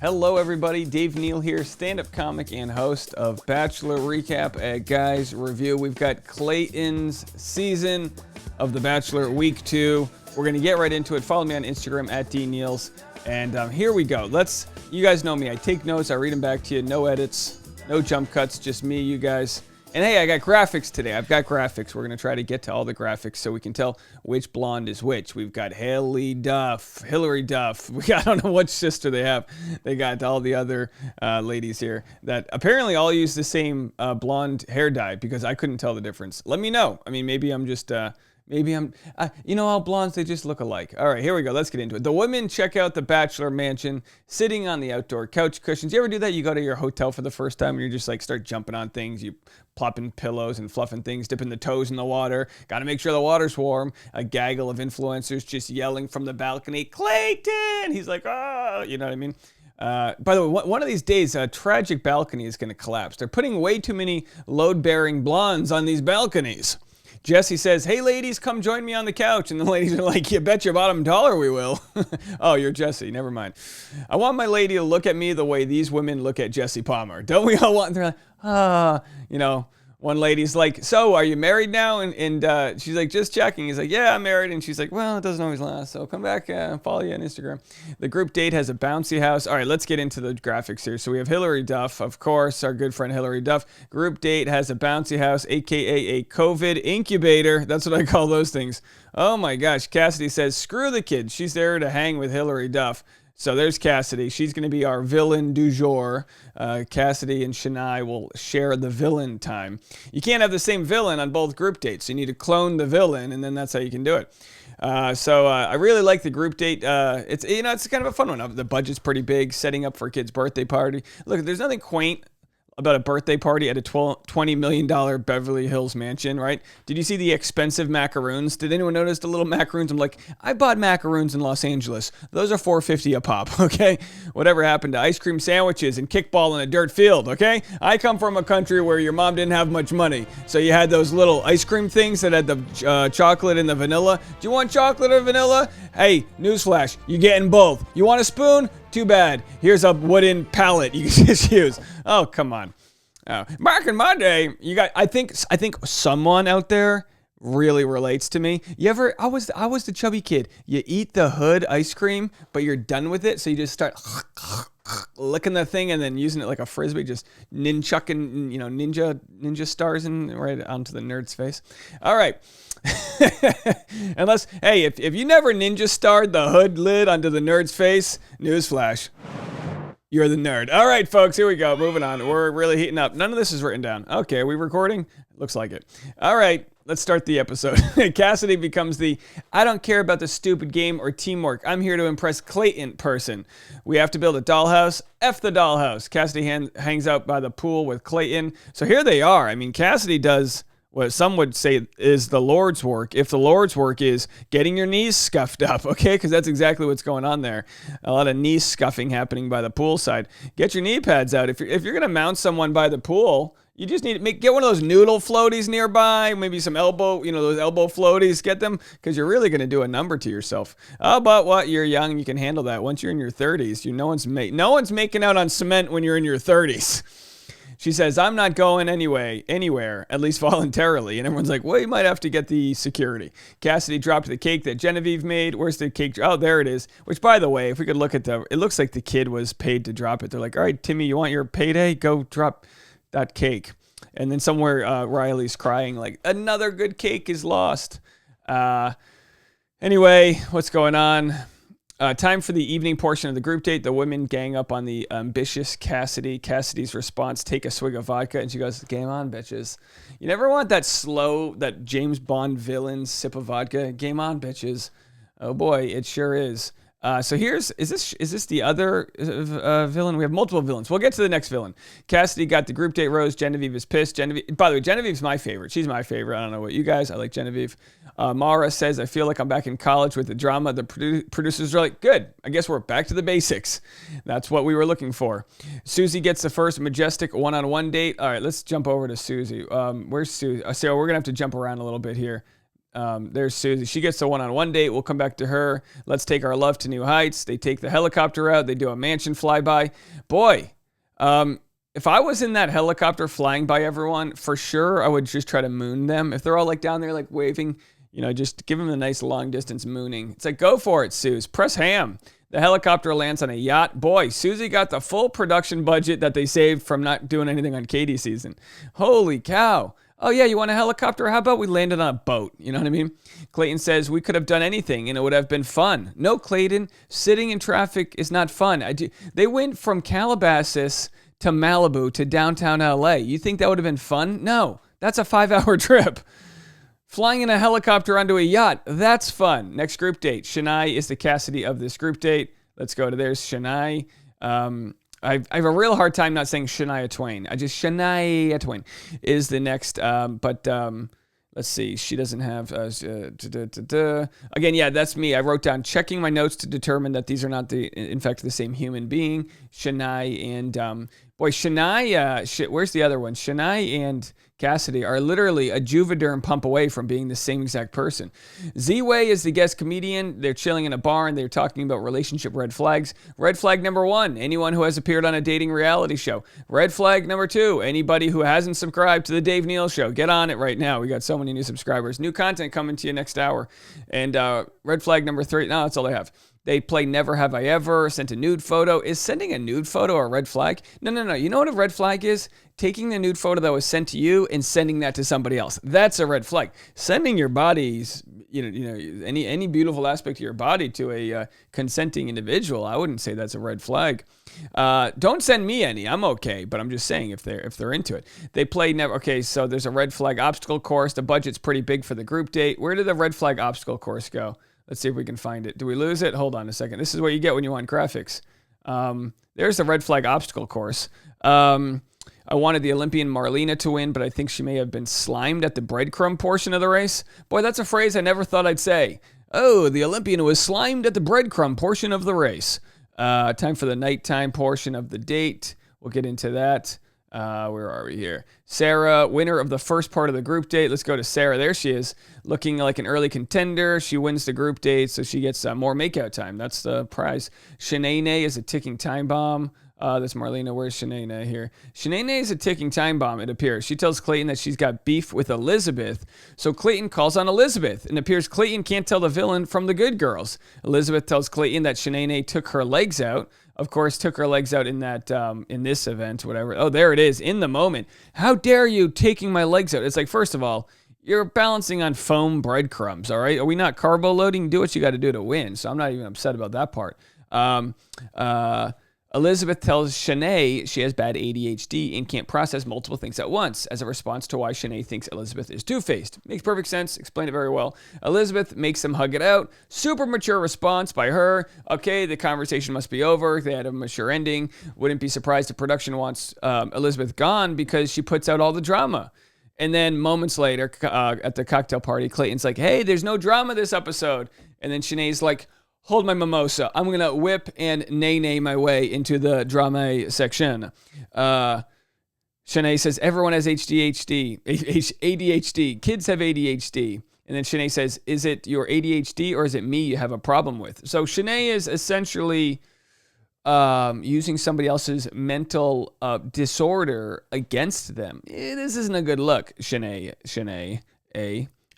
Hello everybody, Dave Neal here, stand-up comic and host of Bachelor Recap, Guys Review. We've got Clayton's season of The Bachelor, week 2. We're going to get right into it. Follow me on Instagram at dneals. And here we go. You guys know me, I take notes, I read them back to you, no edits, no jump cuts, just me, you guys. And hey, I got graphics today. I've got graphics. We're going to try to get to all the graphics so we can tell which blonde is which. We've got Hillary Duff. I don't know which sister they have. They got all the other ladies here that apparently all use the same blonde hair dye because I couldn't tell the difference. Let me know. I mean, maybe I'm just... all blondes, they just look alike. All right, here we go. Let's get into it. The women check out the Bachelor mansion, sitting on the outdoor couch cushions. You ever do that? You go to your hotel for the first time and you just like start jumping on things. You plopping pillows and fluffing things, dipping the toes in the water. Got to make sure the water's warm. A gaggle of influencers just yelling from the balcony, Clayton! He's like, oh, you know what I mean? By the way, one of these days, a tragic balcony is going to collapse. They're putting way too many load-bearing blondes on these balconies. Jesse says, hey ladies, come join me on the couch. And the ladies are like, you bet your bottom dollar we will. Oh, you're Jesse, never mind. I want my lady to look at me the way these women look at Jesse Palmer. Don't we all want, they're like, one lady's like, so are you married now? And she's like, just checking. He's like, yeah, I'm married. And she's like, well, it doesn't always last. So come back and follow you on Instagram. The group date has a bouncy house. All right, let's get into the graphics here. So we have Hillary Duff, of course, our good friend Hillary Duff. Group date has a bouncy house, AKA a COVID incubator. That's what I call those things. Oh my gosh. Cassidy says, screw the kids. She's there to hang with Hillary Duff. So there's Cassidy. She's going to be our villain du jour. Cassidy and Shania will share the villain time. You can't have the same villain on both group dates. You need to clone the villain, and then that's how you can do it. I really like the group date. It's kind of a fun one. The budget's pretty big, setting up for a kid's birthday party. Look, there's nothing quaint about a birthday party at a $20 million Beverly Hills mansion, right? Did you see the expensive macaroons? Did anyone notice the little macaroons? I'm like, I bought macaroons in Los Angeles. Those are $4.50 a pop, okay? Whatever happened to ice cream sandwiches and kickball in a dirt field, okay? I come from a country where your mom didn't have much money, so you had those little ice cream things that had the chocolate and the vanilla. Do you want chocolate or vanilla? Hey, newsflash, you're getting both. You want a spoon? Too bad. Here's a wooden pallet you can just use. Oh, come on. Back in my day, I think someone out there really relates to me. I was the chubby kid. You eat the hood ice cream, but you're done with it, so you just start licking the thing and then using it like a frisbee, just ninchucking, ninja stars right onto the nerd's face. All right. Unless, hey, if you never ninja starred the hood lid onto the nerd's face, newsflash, you're the nerd. All right, folks, here we go. Moving on. We're really heating up. None of this is written down. Okay, are we recording? Looks like it. All right, let's start the episode. Cassidy becomes the I don't care about the stupid game or teamwork. I'm here to impress Clayton person. We have to build a dollhouse. F the dollhouse. Cassidy hangs out by the pool with Clayton. So here they are. I mean, Cassidy does what some would say is the Lord's work. If the Lord's work is getting your knees scuffed up, okay? Because that's exactly what's going on there. A lot of knee scuffing happening by the poolside. Get your knee pads out. If you're going to mount someone by the pool, you just need to get one of those noodle floaties nearby, maybe some elbow, those elbow floaties. Get them because you're really going to do a number to yourself. Oh, but what? You're young. You can handle that. Once you're in your 30s, no one's making out on cement when you're in your 30s. She says, I'm not going anywhere, at least voluntarily. And everyone's like, well, you might have to get the security. Cassidy dropped the cake that Genevieve made. Where's the cake? Oh, there it is. Which, by the way, if we could look at it looks like the kid was paid to drop it. They're like, all right, Timmy, you want your payday? Go drop that cake. And then somewhere Riley's crying like, another good cake is lost. Anyway, what's going on? Time for the evening portion of the group date. The women gang up on the ambitious Cassidy. Cassidy's response, take a swig of vodka. And she goes, game on, bitches. You never want that James Bond villain sip of vodka. Game on, bitches. Oh boy, it sure is. So is this the other villain? We have multiple villains. We'll get to the next villain. Cassidy got the group date rose. Genevieve is pissed. By the way, Genevieve's my favorite. She's my favorite. I don't know what you guys. I like Genevieve. Mara says, I feel like I'm back in college with the drama. The producers are like, good. I guess we're back to the basics. That's what we were looking for. Susie gets the first Majestic one-on-one date. All right, let's jump over to Susie. Where's Susie? So we're going to have to jump around a little bit here. There's Susie. She gets the one-on-one date. We'll come back to her. Let's take our love to new heights. They take the helicopter out. They do a mansion flyby. Boy, if I was in that helicopter flying by everyone, for sure I would just try to moon them. If they're all like down there like waving, just give them a nice long distance mooning. It's like, go for it, Suze. Press ham. The helicopter lands on a yacht. Boy, Susie got the full production budget that they saved from not doing anything on Katie's season. Holy cow. Oh yeah, you want a helicopter? How about we landed on a boat? You know what I mean? Clayton says, we could have done anything and it would have been fun. No, Clayton, sitting in traffic is not fun. They went from Calabasas to Malibu to downtown LA. You think that would have been fun? No, that's a 5-hour trip. Flying in a helicopter onto a yacht, that's fun. Next group date. Shania is the Cassidy of this group date. Let's go to theirs. Shania. I have a real hard time not saying Shania Twain. Shania Twain is the next. Let's see. She doesn't have. Again, yeah, that's me. I wrote down checking my notes to determine that these are not in fact, the same human being. Shania and Shania. Where's the other one? Shania and Cassidy are literally a Juvederm pump away from being the same exact person. Z-Way is the guest comedian. They're chilling in a bar and they're talking about relationship red flags. Red flag number 1, anyone who has appeared on a dating reality show. Red flag number 2, anybody who hasn't subscribed to the Dave Neal Show. Get on it right now. We got so many new subscribers. New content coming to you next hour. And red flag number 3, no, that's all I have. They play Never Have I Ever, sent a nude photo. Is sending a nude photo a red flag? No. You know what a red flag is? Taking the nude photo that was sent to you and sending that to somebody else. That's a red flag. Sending your body's, any beautiful aspect of your body to a consenting individual, I wouldn't say that's a red flag. Don't send me any. I'm okay, but I'm just saying if they're into it. They play Never. Okay, so there's a red flag obstacle course. The budget's pretty big for the group date. Where did the red flag obstacle course go? Let's see if we can find it. Do we lose it? Hold on a second. This is what you get when you want graphics. There's the red flag obstacle course. I wanted the Olympian Marlena to win, but I think she may have been slimed at the breadcrumb portion of the race. Boy, that's a phrase I never thought I'd say. Oh, the Olympian was slimed at the breadcrumb portion of the race. Time for the nighttime portion of the date. We'll get into that. Where are we here? Sarah, winner of the first part of the group date. Let's go to Sarah. There she is, looking like an early contender. She wins the group date, so she gets more makeout time. That's the prize. Shanae is a ticking time bomb. That's Marlena. Where's Shanae here? Shanae is a ticking time bomb, it appears. She tells Clayton that she's got beef with Elizabeth. So Clayton calls on Elizabeth. And it appears Clayton can't tell the villain from the good girls. Elizabeth tells Clayton that Shanae took her legs out. Of course, took her legs out in that in this event, whatever. Oh, there it is, in the moment. How dare you taking my legs out? It's like, first of all, you're balancing on foam breadcrumbs, all right? Are we not carbo loading? Do what you got to do to win. So I'm not even upset about that part. Elizabeth tells Shanae she has bad ADHD and can't process multiple things at once as a response to why Shanae thinks Elizabeth is two-faced. Makes perfect sense. Explained it very well. Elizabeth makes them hug it out. Super mature response by her. Okay, the conversation must be over. They had a mature ending. Wouldn't be surprised if production wants Elizabeth gone because she puts out all the drama. And then moments later at the cocktail party, Clayton's like, hey, there's no drama this episode. And then Shanae's like, hold my mimosa. I'm going to whip and nay my way into the drama section. Shanae says, everyone has ADHD. Kids have ADHD. And then Shanae says, is it your ADHD or is it me you have a problem with? So Shanae is essentially using somebody else's mental disorder against them. This isn't a good look, Shanae.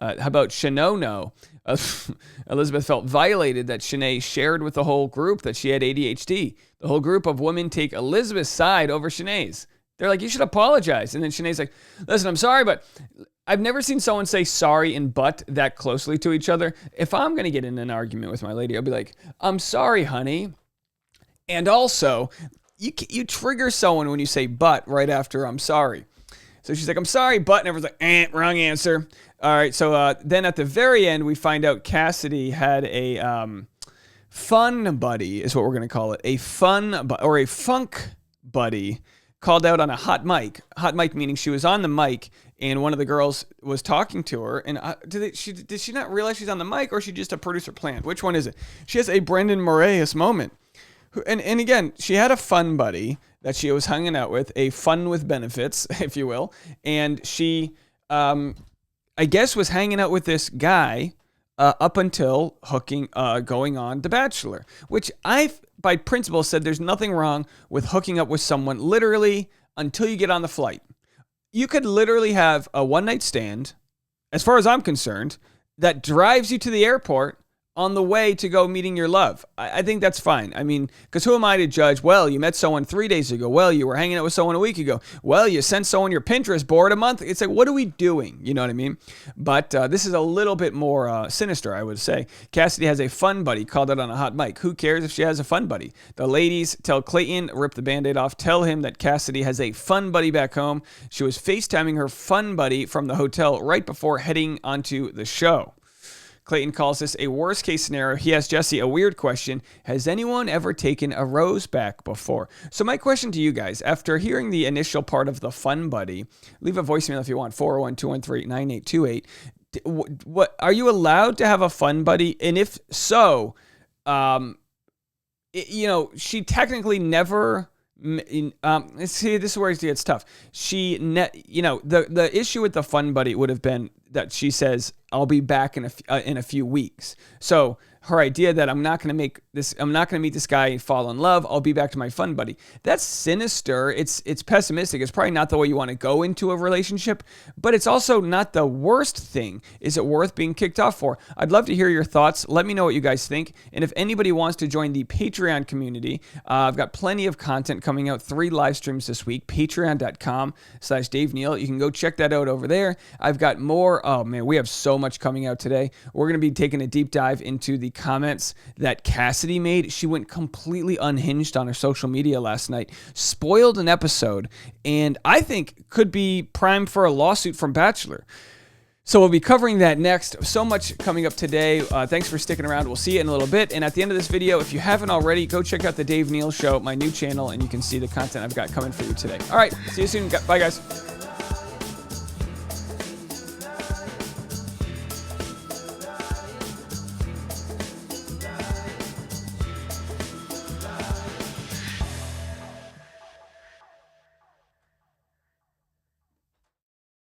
How about Shanono? Elizabeth felt violated that Shanae shared with the whole group that she had ADHD. The whole group of women take Elizabeth's side over Shanae's. They're like, you should apologize. And then Shanae's like, listen, I'm sorry, but I've never seen someone say sorry and but that closely to each other. If I'm going to get in an argument with my lady, I'll be like, I'm sorry, honey. And also, you trigger someone when you say but right after I'm sorry. So she's like, I'm sorry, but, and everyone's like, wrong answer. All right, so then at the very end, we find out Cassidy had a fun buddy, is what we're going to call it. A funk buddy called out on a hot mic. Hot mic meaning she was on the mic, and one of the girls was talking to her. And did she not realize she's on the mic, or is she just a producer planned? Which one is it? She has a Brendan Moraes moment. And again, she had a fun buddy that she was hanging out with, a fun with benefits, if you will. And she I guess, was hanging out with this guy up until going on The Bachelor, which by principle, said there's nothing wrong with hooking up with someone literally until you get on the flight. You could literally have a one-night stand, as far as I'm concerned, that drives you to the airport on the way to go meeting your love. I think that's fine. I mean, because who am I to judge? Well, you met someone 3 days ago. Well, you were hanging out with someone a week ago. Well, you sent someone your Pinterest board a month. It's like, what are we doing? You know what I mean? But this is a little bit more sinister, I would say. Cassidy has a fun buddy, called it on a hot mic. Who cares if she has a fun buddy? The ladies tell Clayton, rip the Band-Aid off, tell him that Cassidy has a fun buddy back home. She was FaceTiming her fun buddy from the hotel right before heading onto the show. Clayton calls this a worst case scenario. He asks Jesse a weird question. Has anyone ever taken a rose back before? So my question to you guys, after hearing the initial part of the fun buddy, leave a voicemail if you want, 401-213-9828. What are you allowed to have a fun buddy? And if so, she technically never... see, this is where it gets tough. The issue with the fun buddy would have been that she says, I'll be back in a few weeks. So her idea that I'm not going to meet this guy and fall in love. I'll be back to my fun buddy. That's sinister. It's pessimistic. It's probably not the way you want to go into a relationship, but it's also not the worst thing. Is it worth being kicked off for? I'd love to hear your thoughts. Let me know what you guys think. And if anybody wants to join the Patreon community, I've got plenty of content coming out, 3 live streams this week, patreon.com/Dave Neal. You can go check that out over there. I've got more. Oh man, we have so much coming out today. We're going to be taking a deep dive into the comments that Cassidy made. She went completely unhinged on her social media last night, spoiled an episode, and I think could be primed for a lawsuit from Bachelor. So we'll be covering that next. So much coming up today. Thanks for sticking around. We'll see you in a little bit. And at the end of this video, if you haven't already, go check out the Dave Neal Show, my new channel, and you can see the content I've got coming for you today. All right, see you soon. Bye, guys.